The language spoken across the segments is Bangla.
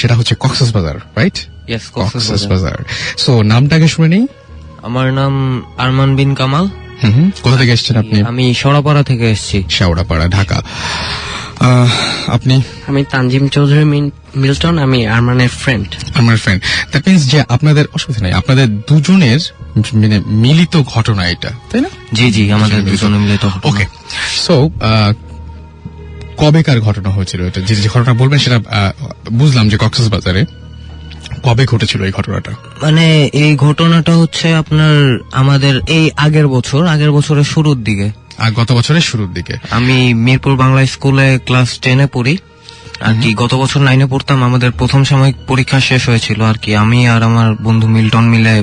সেটা হচ্ছে Cox's Bazar, right? Yes, Cox's Bazar. So নামটাকে শুনে নেই। আমার নাম আরমান বিন কামাল। কোথা থেকে এসেছেন আপনি? আমি শেওড়াপাড়া থেকে এসেছি। শেওড়াপাড়া, ঢাকা। আপনি? আমি তানজিম চৌধুরী মিল্টন, আমি আরমানের ফ্রেন্ড। আমার ফ্রেন্ড। দ্যাট মিনস যে আপনাদের অসুবিধা নেই, আপনাদের দুজনের মানে মিলিত ঘটনা এটা, তাই না? জি জি, আমাদের দুজনে মিলিত ঘটনা। ওকে, সো কবেকার ঘটনা হয়েছিল এটা? যে ঘটনা বলবেন সেটা বুঝলাম যে কক্সবাজারে, কবে ঘটেছিল এই ঘটনাটা? মানে এই ঘটনাটা হচ্ছে আপনার আমাদের এই আগের বছরের শুরুর দিকে। আর গত বছরের শুরুর দিকে? আমি মিরপুর বাংলা স্কুলে ক্লাস 10-এ পড়ি আর কি। গত বছর 9-এ পড়তাম। আমাদের প্রথম সাময়িক পরীক্ষা শেষ হয়েছিল আর কি। আমি আর আমার বন্ধু মিল্টন মিলে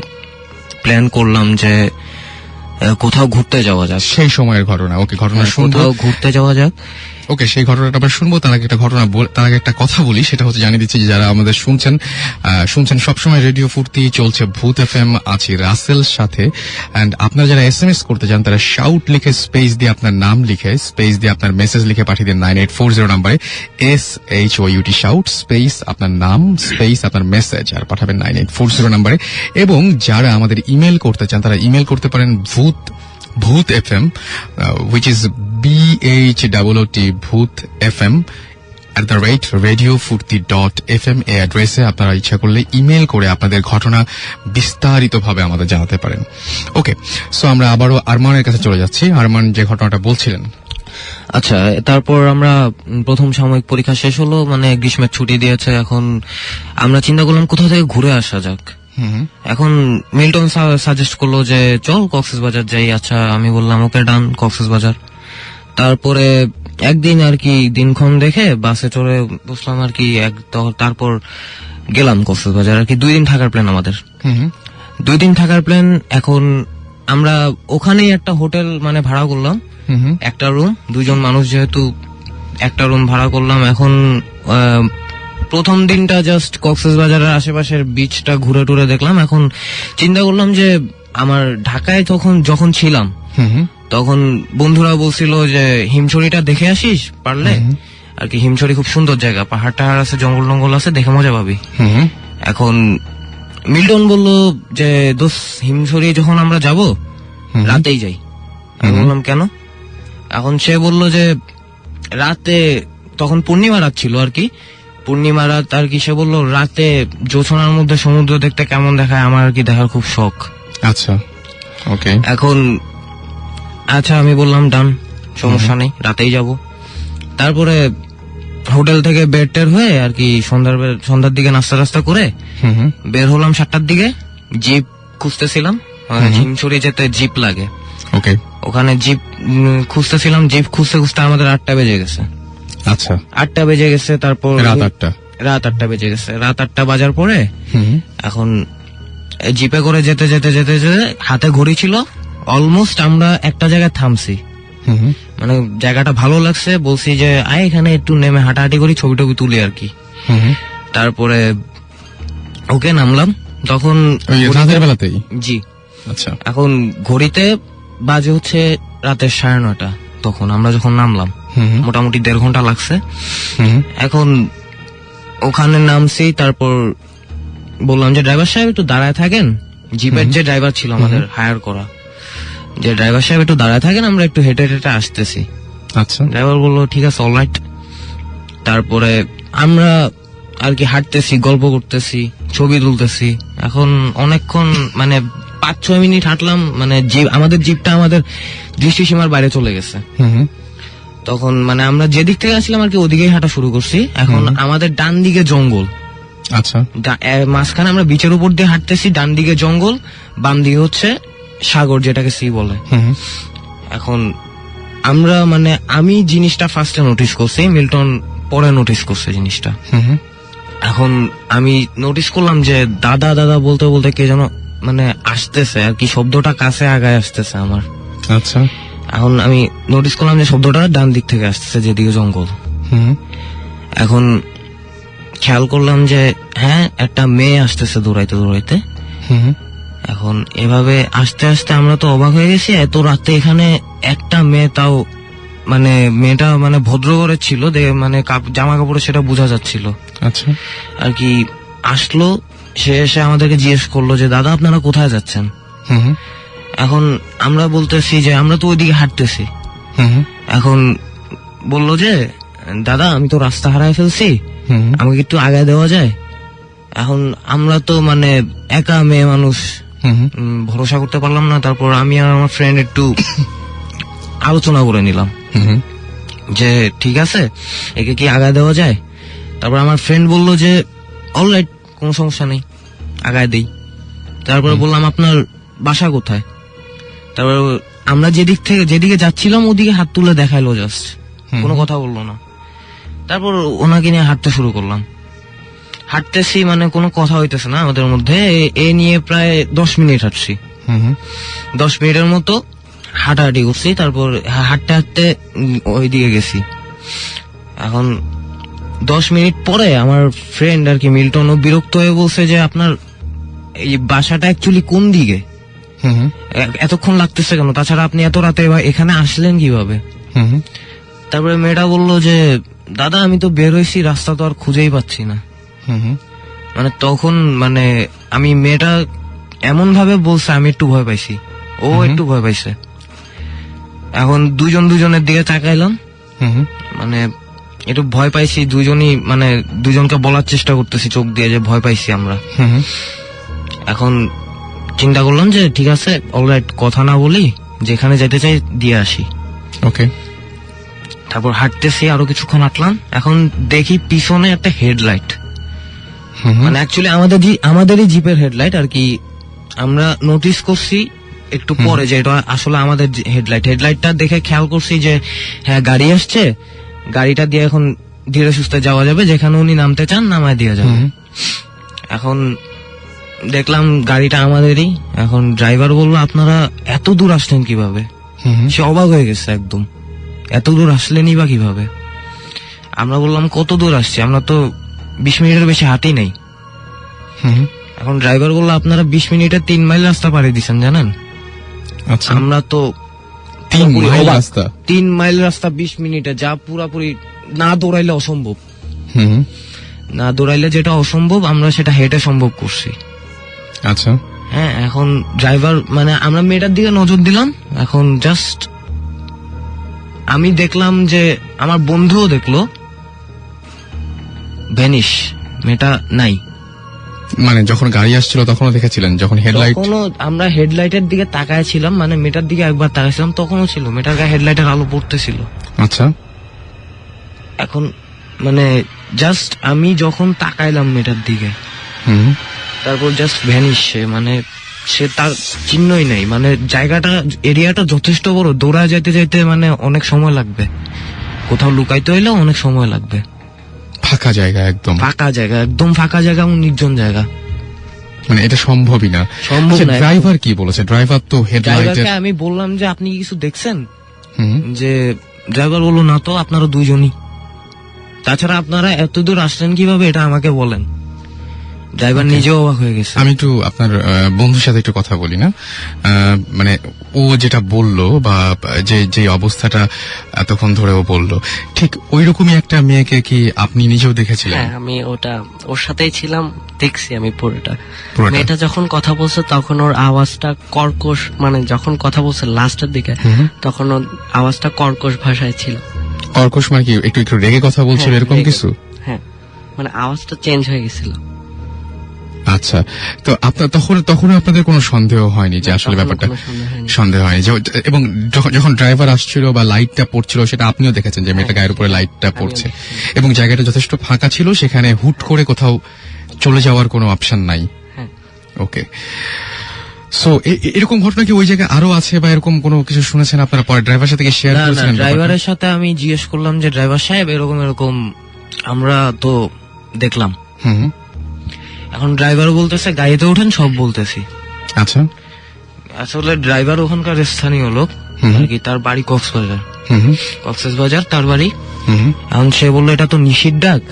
প্ল্যান করলাম যে কোথাও ঘুরতে যাওয়া যাক। সেই সময়ের ঘটনা। ওকে, ঘটনা শুনবো। কোথাও ঘুরতে যাওয়া যাক। ওকে, সেই ঘটনাটা আমরা শুনবো। তার আগে একটা কথা বলি, সেটা হচ্ছে জানিয়ে দিচ্ছি যে যারা আমাদের শুনছেন সবসময় রেডিও ফুর্তি চলছে, ভূত এফএম, আছি রাসেল সাথে। এন্ড আপনারা যারা SMS করতে চান তারা শাউট লিখে স্পেস দিয়ে আপনার নাম লিখে স্পেস দিয়ে আপনার মেসেজ লিখে পাঠিয়ে দিন 9840 নম্বরে, SHOUT শাউট স্পেস আপনার নাম স্পেস আপনার মেসেজ, আর পাঠাবেন 9840 নম্বরে। এবং যারা আমাদের ইমেল করতে চান তারা ইমেল করতে পারেন ভূত FM, which is BHOOT ভূত FM @radiofurti.fm এই অ্যাড্রেসে আপনারা ইচ্ছা করলে ইমেল করে আপনাদের ঘটনা বিস্তারিতভাবে আমাদের জানাতে পারেন। ওকে, সো আমরা আবারও আরমানের কাছে চলে যাচ্ছি। আরমান যে ঘটনাটা বলছিলেন। আচ্ছা, তারপর আমরা প্রথম সাময়িক পরীক্ষা শেষ হলো, মানে গ্রীষ্মের ছুটি দিয়েছে। এখন আমরা চিন্তা করলাম কোথা থেকে ঘুরে আসা যাক। এখন মিল্টন সাজেস্ট করলো যে চল কক্সবাজার যাই। আচ্ছা, আমি বললাম ওকে ডান, কক্সবাজার। তারপরে একদিন আর কি দিনক্ষণ দেখে বাসে চড়ে বসলাম আর কি। তারপর গেলাম কক্সবাজার আর কি। 2 দিন থাকার প্ল্যান আমাদের। 2 দিন থাকার প্ল্যান। এখন আমরা ওখানেই একটা হোটেল মানে ভাড়া করলাম, একটা রুম, 2 জন মানুষ যেহেতু একটা রুম ভাড়া করলাম। এখন প্রথম দিনটা জাস্ট কক্সবাজারের আশেপাশের বিচটা ঘুরে টুরে দেখলাম। এখন চিন্তা করলাম যে আমার ঢাকায় যখন ছিলাম তখন বন্ধুরা বলছিল যে হিমছড়িটা দেখে আসিস পারলে আর কি। হিমছড়ি খুব সুন্দর জায়গা, পাহাড় টাহাড় আছে, জঙ্গল টঙ্গল আছে, দেখে মজা পাবি। এখন মিল্টন বলল যে দোস্ত, হিমছড়ি যখন আমরা যাব রাতেই যাই। আমি বললাম কেন? এখন সে বলল যে রাতে, তখন পূর্ণিমা রাত ছিল আর কি, পূর্ণিমা রাত আর কি। সে বলল রাতে জোছনার মধ্যে সমুদ্র দেখতে কেমন দেখায়, আমার আর কি দেখার খুব শখ। আচ্ছা, ওকে। এখন আচ্ছা আমি বললাম ডান, সমস্যা নেই, রাতেই যাব। তারপরে হোটেল থেকে বের টের হয়ে আর কি সন্ধ্যার দিকে নাস্তা করে বের হলাম 7টার দিকে। জিপ খুঁজতেছিলাম, হিমছড়ি যেতে জিপ লাগে। ওকে, ওখানে জিপ খুঁজতেছিলাম। জিপ খুঁজতে খুঁজতে আমাদের 8টা বেজে গেছে। আচ্ছা, 8টা বেজে গেছে। তারপর রাত 8টা বেজে গেছে। রাত 8টা বাজার পরে এখন জিপে করে যেতে যেতে যেতে যেতে হাতে ঘড়ি ছিল। অলমোস্ট আমরা একটা জায়গায় থামছি, মানে জায়গাটা ভালো লাগছে। বলছি যে আয় এখানে একটু নেমে হাঁটাহাঁটি করি, ছবি টবি তুলি আর কি। তারপরে ওকে নামলাম। তখন রাতের বেলাতেই? জি। আচ্ছা, এখন ঘড়িতে বাজে হচ্ছে রাতের 9:30। তখন আমরা যখন নামলাম মোটামুটি 1.5 ঘন্টা লাগছে। এখন ওখানে নামছি। তারপর বললাম যে ড্রাইভার সাহেব একটু দাঁড়ায় থাকেন। জিপের যে ড্রাইভার ছিল আমাদের হায়ার করা, যে ড্রাইভার সাহেব একটু দাঁড়ায় থাকেন, আমরা একটু হেঁটে হেঁটে আসতেছি। আচ্ছা, ড্রাইভার বললো ঠিক আছে, অলরাইট। তারপরে আমরা আর কি হাঁটতেছি, গল্প করতেছি, ছবি তুলতেছি। এখন অনেকক্ষণ মানে 5-6 মিনিট হাঁটলাম, মানে আমাদের জিপটা আমাদের দৃষ্টিসীমার বাইরে চলে গেছে। তখন মানে আমরা যেদিক থেকে আসছিলাম আর কি ওদিকেই হাঁটা শুরু করছি। এখন আমাদের ডান দিকে জঙ্গল। আচ্ছা, মাঝখানে আমরা বিচের উপর দিয়ে হাঁটতেছি, ডান দিকে জঙ্গল, বাম দিকে হচ্ছে সাগর, যেটাকে সি বলে। এখন আমরা মানে আমি জিনিসটা ফার্স্টে নোটিস করছি, মিল্টন পরে নোটিস করছে জিনিসটা। এখন আমি নোটিস করলাম যে দাদা দাদা বলতে বলতে কে যেন মানে আসতেছে আর কি, শব্দটা কাছে আগায় আসতেছে আমার। আচ্ছা, এখন আমি নোটিস করলাম যে শব্দটা ডান দিক থেকে আসতেছে, যেদিকে জঙ্গল। এখন খেয়াল করলাম যে হ্যাঁ একটা মেয়ে আসতেছে দৌড়াইতে দৌড়াইতে। এখন এভাবে আস্তে আস্তে আমরা তো অবাক হয়ে গেছি, এত রাতে এখানে একটা মেয়ে, তাও মানে মেয়েটা মানে ভদ্র ঘরের ছিল, মানে জামা কাপড়ে সেটা বোঝা যাচ্ছিল আচ্ছা। আর কি। আসলো, সে এসে আমাদেরকে জিজ্ঞেস করলো যে দাদা আপনারা কোথায় যাচ্ছেন। হুম হুম, এখন আমরা বলতেছি যে আমরা তো ওইদিকে হাঁটতেছি। হুম হুম, এখন বললো যে দাদা আমি তো রাস্তা হারায় ফেলছি, হুম হুম, আমাকে একটু আগায় দেওয়া যায়। এখন আমরা তো মানে একা মেয়ে মানুষ, হুম হুম, ভরসা করতে পারলাম না। তারপর আমি আর আমার ফ্রেন্ড একটু আলোচনা করে নিলাম হুম হুম, যে ঠিক আছে একে কি আগায় দেওয়া যায়। তারপর আমার ফ্রেন্ড বলল যে অলরাইট, কোনো সমস্যা নেই, আগায় দেই। তারপরে বললাম আপনার বাসা কোথায়। তারপর আমরা যেদিকে যাচ্ছিলাম ওদিকে হাত তুলে দেখাইলো জাস্ট, কোনো কথা বললো না। তারপর ওনাকে নিয়ে হাঁটতে শুরু করলাম। হাঁটতেছি মানে কোনো কথা হইতেছে না আমাদের মধ্যে, এ নিয়ে প্রায় 10 মিনিট হাঁটছি। হুম হুম, 10 মিনিটের মতো হাঁটাহাঁটি করছি। তারপর হাঁটতে হাঁটতে ওইদিকে গেছি। এখন 10 মিনিট পরে আমার ফ্রেন্ড আর কি মিল্টন, ও বিরক্ত হয়ে বলছে যে আপনার এই বাসাটা অ্যাকচুয়ালি কোন দিকে, হুম হুম, এতক্ষণ লাগতেছে কেন, তাছাড়া আপনি এত রাতে এখানে আসলেন কিভাবে। হুম হুম, তারপরে মেয়েটা বললো যে দাদা আমি তো বের হয়েছি, রাস্তা তো আর খুঁজেই পাচ্ছি না। হুম হুম, মানে তখন মানে আমি মেয়েটা এমন ভাবে বলছে আমি একটু ভয় পাইছি, ও একটু ভয় পাইছে। এখন দুজনের দিকে তাকাইলাম, হুম হুম, মানে একটু ভয় পাইছি দুজনই, মানে দুজনকে বলার চেষ্টা করতেছি চোখ দিয়ে যে ভয় পাইছি আমরা। হুম হুম, এখন চিন্তা করলাম যে ঠিক আছে অলরাইট, কথা না বলি, যেখানে যেতে চাই দিয়ে আসি। ওকে। তারপর হাঁটতেছি, আরো কিছুক্ষণ হাঁটলাম। এখন দেখি পিছনে একটা হেডলাইট, হুম হুম, মানে অ্যাকচুয়ালি আমাদেরই জিপের হেডলাইট আর কি। আমরা নোটিস করছি একটু পরে যে এটা আসলে আমাদের হেডলাইটটা দেখে খেয়াল করছি যে হ্যাঁ গাড়ি আসছে, গাড়িটা দিয়ে এখন ধীরে সুস্থে যাওয়া যাবে, যেখানে উনি নামতে চান নামায় দিয়ে যাবে। হুম। এখন দেখলাম গাড়িটা আমাদেরই। এখন ড্রাইভার বললো আপনারা এত দূর আসলেন কিভাবে। হুম হুম, সে অবাক হয়ে গেছে একদম, এত দূর আসলেনই বা কিভাবে। আমরা বললাম কত দূর আসছি, আমরা তো 20 মিনিটের বেশি হাঁটি নাই। হুম হুম, এখন ড্রাইভার বললো আপনারা 20 মিনিটে 3 মাইল রাস্তা পাড়ি দিচ্ছেন জানেন। আচ্ছা। আমরা তো 3 পুরোপুরি মাইল অবাক। রাস্তা? 3 মাইল রাস্তা 20 মিনিটে, যা পুরাপুরি না দৌড়াইলে অসম্ভব। হুম হুম, না দৌড়াইলে যেটা অসম্ভব আমরা সেটা হেঁটে সম্ভব করছি। আচ্ছা। হ্যাঁ, এখন ড্রাইভার মানে আমরা মেয়েটার দিকে নজর দিলাম। এখন জাস্ট আমি দেখলাম যে আমার বন্ধুও দেখলো, ভ্যানিশ, মেয়েটা নাই। মানে যখন গাড়ি আসছিল তখনও দেখেছিলেন, যখন হেডলাইট? তখনও আমরা হেডলাইটের দিকে তাকায় ছিলাম, মানে মেয়েটার দিকে একবার তাকাইছিলাম, তখনও ছিল, মেয়েটার গায়ে হেডলাইটের আলো পড়তেছিল। আচ্ছা। এখন মানে জাস্ট আমি যখন তাকাইলাম মেয়েটার দিকে, হুম, তারপর জাস্ট ভ্যানিশ, মানে সে তার চিহ্নই নেই। মানে জায়গাটা, এরিয়াটা যথেষ্ট বড়, দৌড়া যাইতে যাইতে মানে অনেক সময় লাগবে, কোথাও লুকাইতে হইলেও অনেক সময় লাগবে। ফাঁকা জায়গা, একদম ফাঁকা জায়গা, একদম ফাঁকা জায়গা এবং নির্জন জায়গা, মানে এটা সম্ভবই না। সম্ভব না। ড্রাইভার কি বলেছে? ড্রাইভার তো হেডলাইটের। ড্রাইভারকে আমি বললাম যে আপনি কি কিছু দেখছেন, হুম, যে ড্রাইভার বললো না তো, আপনারা দুইজনই, তাছাড়া আপনারা এত দূর আসলেন কিভাবে এটা আমাকে বলেন। ড্রাইভার নিজেও অবাক হয়ে গেছে। আমি একটু আপনার বন্ধুর সাথে একটু কথা বলি না। মানে ও যেটা বললো বা যে অবস্থাটা এতক্ষণ ধরে ও বললো, ঠিক ওই রকমই একটা মেয়েকে কি আপনি নিজেও দেখেছিলেন? হ্যাঁ, আমি ওর সাথেই ছিলাম, দেখছি আমি পুরোটা। পুরোটা? মেয়েটা যখন কথা বলছে তখন ওর আওয়াজটা কর্কশ, মানে যখন কথা বলছে লাস্টের দিকে তখন ওর আওয়াজটা কর্কশ ভাষায় ছিল। কর্কশ মানে কি একটু একটু রেগে কথা বলছিল, হ্যাঁ, এরকম রেগে। কিছু? হ্যাঁ, মানে আওয়াজটা চেঞ্জ হয়ে গেছিল। আচ্ছা, তো আপনার তখন আপনাদের কোনো সন্দেহ হয়নি যে আসলে তখনও ব্যাপারটা? কোনো সন্দেহ হয়নি। সন্দেহ হয়নি এবং যখন ড্রাইভার আসছিল বা লাইটটা পড়ছিল সেটা আপনিও দেখেছেন যে মেয়েটা গায়ের উপরে লাইটটা পড়ছে, এবং জায়গাটা যথেষ্ট ফাঁকা ছিল, সেখানে হুট করে কোথাও চলে যাওয়ার কোনো অপশন নাই। হ্যাঁ। ওকে, সো এরকম ঘটনা কি ওই জায়গায় আরো আছে বা এরকম কোনো কিছু শুনেছেন আপনারা পরে ড্রাইভার সাথে শেয়ার না না, করেছিলেন? ড্রাইভারের সাথে আমি জিজ্ঞেস করলাম যে ড্রাইভার সাহেব এরকম এরকম আমরা তো দেখলাম। হুম, এখন ড্রাইভার বলতেছে গাড়িতে ওঠেন, সব বলতেছি। আচ্ছা। আসলে ড্রাইভার ওখানকার স্থানীয় লোক আর কি, তার বাড়ি কক্সবাজার, হুম, কক্সবাজার তার বাড়ি। হুম, এখন সে বললো এটা তো নিশির ডাক।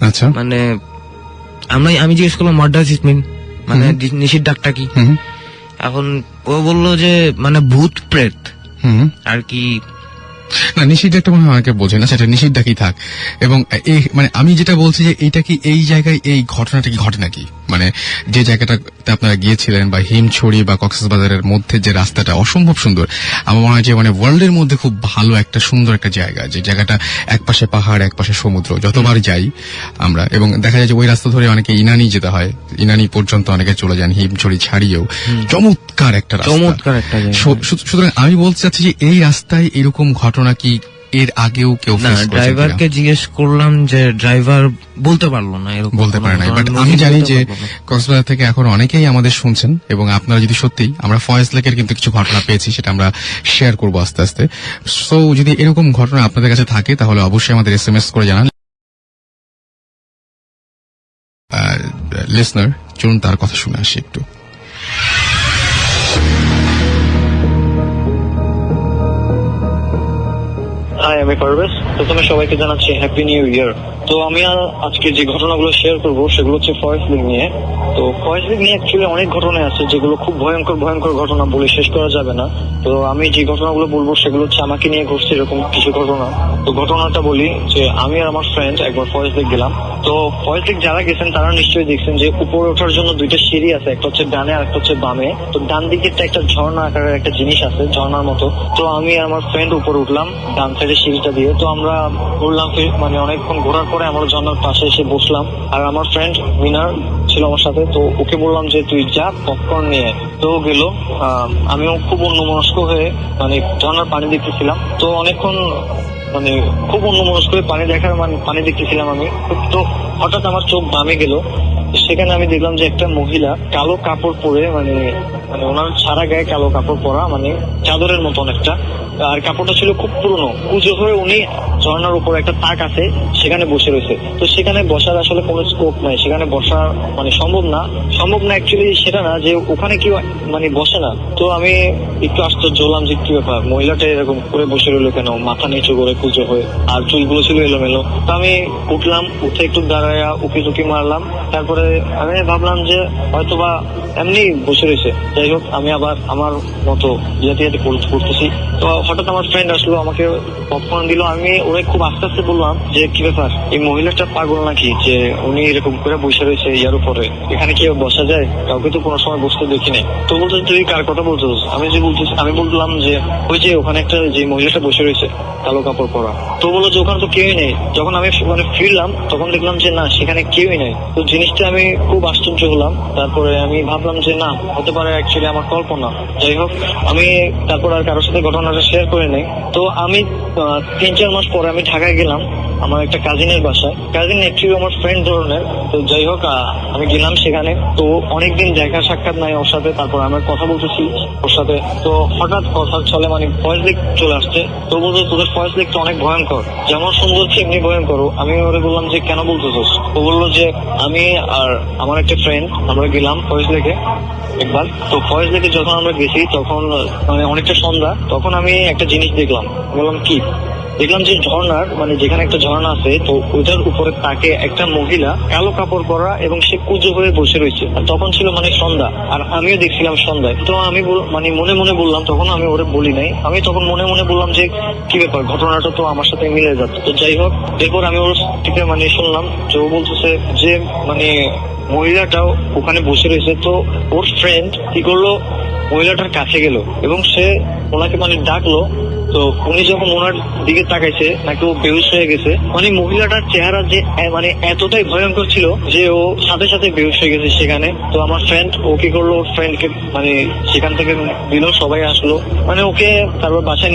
আচ্ছা। মানে আমি জিজ্ঞেস করলাম হোয়াট ডাজ ইট মিন, মানে নিশির ডাকটা কি। হুম, এখন ও বললো যে মানে ভূত প্রেত হুম, আর কি, না, নিষিদ্ধটা মনে হয় অনেকে বোঝে না, সেটা নিষিদ্ধ কি থাক। এবং এই মানে আমি যেটা বলছি যে এইটা কি এই জায়গায় এই ঘটনাটা কি ঘটে নাকি, মানে যে জায়গাটাতে আপনারা গিয়েছিলেন বা হিমছড়ি বা কক্সবাজারের মধ্যে যে রাস্তাটা অসম্ভব সুন্দর, আমার মনে হয় যে মানে ওয়ার্ল্ডের মধ্যে খুব ভালো একটা সুন্দর একটা জায়গা, যে জায়গাটা একপাশে পাহাড় একপাশে সমুদ্র, যতবার যাই আমরা, এবং দেখা যায় যে ওই রাস্তা ধরে অনেকে ইনানি যেতে হয়, ইনানি পর্যন্ত অনেকে চলে যান হিমছড়ি ছাড়িয়েও। চমৎকার একটা রাস্তা, চমৎকার একটা জায়গা। সুতরাং আমি বলতে চাচ্ছি যে এই রাস্তায় এরকম ঘটনা কি এর আগেও কেউ না, ফেস করেছে ড্রাইভারকে কিনা? জিজ্ঞেস করলাম যে ড্রাইভার বলতে পারলো না, এরকম বলতে পারে না, কোনো বাট ধরনের আমি জানি বলতে যে পারলো না। কক্সবাজার থেকে এখন অনেকেই আমাদের শুনছেন, এবং আপনারা যদি সত্যি, আমরা ফয়েজ লেকের কিন্তু কিছু ঘটনা পেয়েছি, সেটা আমরা শেয়ার করবো আস্তে আস্তে। সো যদি এরকম ঘটনা আপনাদের কাছে থাকে তাহলে অবশ্যই আমাদের SMS করে জানান। লিসনার, চলুন তার কথা শুনে আসি একটু। হাই, আমি পারভেজ। প্রথমে সবাইকে জানাচ্ছি হ্যাপি নিউ ইয়ার। তো আমি আজকে যে ঘটনাগুলো শেয়ার করবো সেগুলো হচ্ছে ফয়েজ লেক নিয়ে। তো ফয়েজ লেক নিয়ে অ্যাকচুয়ালি অনেক ঘটনা আছে যেগুলো খুব ভয়ঙ্কর ভয়ঙ্কর ঘটনা, বলে শেষ করা যাবে না। তো আমি যে ঘটনাগুলো বলবো সেগুলো হচ্ছে আমাকে নিয়ে ঘটছে এরকম কিছু ঘটনা। তো ঘটনাটা বলি যে আমি আর আমার ফ্রেন্ড একবার ফয়েজ লেক গেলাম। তো ফয়েজ লেক যারা গেছেন তারা নিশ্চয়ই দেখছেন যে উপরে ওঠার জন্য দুইটা সিঁড়ি আছে, একটা হচ্ছে ডানে আর একটা হচ্ছে বামে। তো ডান দিকে একটা ঝর্ণা আকারের একটা জিনিস আছে, ঝর্ণার মতো। তো আমি আর আমার ফ্রেন্ড উপরে উঠলাম ডান সাইডে সিঁড়িটা দিয়ে। তো আমরা উঠলাম, মানে অনেকক্ষণ ঘোরার পরে আমরা ঝর্ণার পাশে এসে বসলাম। আর আমার ফ্রেন্ড মিনার ছিল আমার সাথে। তো ওকে বললাম যে তুই যা পপকর্ন নিয়ে। তো ও গেল। আমিও খুব অন্যমনস্ক হয়ে মানে ঝর্ণার পানি দেখতেছিলাম। তো অনেকক্ষণ মানে খুব অন্যমনস্ক হয়ে পানি দেখতেছিলাম আমি। তো হঠাৎ আমার চোখ বামে গেল। সেখানে আমি দেখলাম যে একটা মহিলা কালো কাপড় পরে, মানে ওনার সারা গায়ে কালো কাপড় পরা, মানে চাদরের মতো অনেকটা। আর কাপড়টা ছিল খুব পুরনো, কুঁজো হয়ে উনি ঝর্ণার উপর একটা তাক আছে সেখানে বসে রয়েছে। তো সেখানে বসার আসলে কোনো স্কোপ নাই, সেখানে বসা মানে সম্ভব না অ্যাকচুয়ালি সেটা না যে ওখানে কেউ মানে বসে না। তো আমি একটু আশ্চর্য হলাম যে কি ব্যাপার, মহিলাটা এরকম করে বসে রইলো কেন, মাথা নিচু করে কুঁজো হয়ে, আর চুলগুলো ছিল এলোমেলো। তো আমি উঠলাম, উঠে একটু দাঁড়ায়া উকি টুকি মারলাম। তারপরে আমি ভাবলাম যে হয়তোবা এমনি বসে রয়েছে। যাই হোক, আমি আবার আমার মতো ইয়াতে করতেছি। তো হঠাৎ আমার ফ্রেন্ড আসলো, আমাকে পপকর্ন দিল। আমি ওরে খুব আস্তে আস্তে বললাম যে কি ব্যাপার, এই মহিলাটা পাগল নাকি যে উনি এরকম করে বসে রয়েছে ইয়ার উপরে, এখানে কি বসা যায়? কাউকে তো কোনো সময় বসতে দেখি নাই। তো বলতে তুই কার কথা বলছিস? আমি বললাম যে ওই যে ওখানে একটা যে মহিলাটা বসে রয়েছে কালো কাপড় পরা। তো বললো যে ওখানে তো কেউই নেই। যখন আমি মানে ফিরলাম তখন দেখলাম যে না, সেখানে কেউই নেই। তো জিনিসটা আমি খুব আশ্চর্য হলাম। তারপরে আমি ভাবলাম যে না, হতে পারে অ্যাকচুয়ালি আমার কল্পনা। যাই হোক, আমি তারপর আর কারোর সাথে ঘটনাটা শেয়ার করে নেই। তো আমি 3-4 মাস পরে আমি ঢাকায় গেলাম আমার একটা কাজিনের বাসায়। কাজিন অ্যাকচুয়ালি আমার ফ্রেন্ড ধরনের। তো যাই হোক, আমি গেলাম সেখানে। তো অনেকদিন দেখা সাক্ষাৎ নাই ওর সাথে। তারপর আমি কথা বলতেছি ওর সাথে। তো হঠাৎ কথার ছলে মানে ফয়েজ লেক চলে আসছে। তো বলতো তোদের ফয়েজ লেক তো অনেক ভয়ঙ্কর, যেমন সুন্দর এমনি ভয়ঙ্কর। আমি ওরে বললাম যে কেন বলতেছিস? ও বললো যে আমি আর আমার একটা ফ্রেন্ড আমরা গেলাম ফয়েজ লেকে একবার। তো ফয়েজ লেকে যখন আমরা গেছি তখন মানে অনেকটা সন্ধ্যা। তখন আমি একটা জিনিস দেখলাম। বললাম কি? দেখলাম যে ঝর্ণার মানে যেখানে একটা ঝর্ণা আছে, তো ওইটার উপরে তাকে একটা মহিলা কালো কাপড় পরা এবং সে কুঁজো হয়ে বসে রয়েছে। আর তখন ছিল মানে সন্ধ্যা, আর আমিও দেখছিলাম সন্ধ্যায়। তো আমি মানে মনে মনে বললাম, তখন আমি ওরে বলি নাই, আমি তখন মনে মনে বললাম যে কি ব্যাপার, ঘটনাটা তো আমার সাথে মিলে যাচ্ছে। তো যাই হোক, এরপর আমি ওর থেকে মানে শুনলাম যে ও বলতেছে যে মানে মহিলাটাও ওখানে বসে রয়েছে। তো ওর ফ্রেন্ড কি করলো, মহিলাটার কাছে গেল এবং সে ওনাকে মানে ডাকলো। তো উনি যখন ওনার দিকে তাকাইছে নাকি ও বেহুশ হয়ে গেছে। মানে মহিলাটার চেহারা যে মানে এতটাই ভয়ঙ্কর ছিল যে ও সাথে সাথে বেহুশ হয়ে গেছে সেখানে। তো আমার ফ্রেন্ড ও কি করলো, ওর ফ্রেন্ডকে মানে সেখান থেকে দিল, সবাই আসলো, মানে ওকে তারপর বাসায়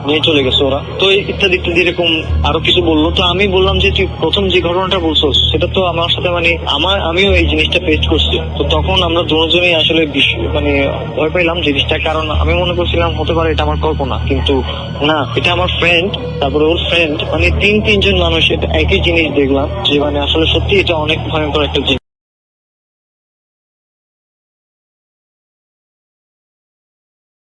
নিয়ে চলে গেছে ওরা। তো ইত্যাদি ইত্যাদি এরকম আরো কিছু বললো। তো আমি বললাম যে তুই প্রথম যে ঘটনাটা বলছো সেটা তো আমার সাথে মানে আমিও এই জিনিসটা ফেস করছি। তো তখন আমরা দুজনেই আসলে মানে ভয় পাইলাম জিনিসটা, কারণ আমি মনে করছিলাম হতে পারে এটা আমার কল্পনা, কিন্তু না, এটা আমার ফ্রেন্ড তারপরে ওর ফ্রেন্ড মানে তিনজন মানুষ এটা একই জিনিস দেখলাম যে মানে আসলে সত্যি এটা অনেক ভয়ঙ্কর একটা জিনিস।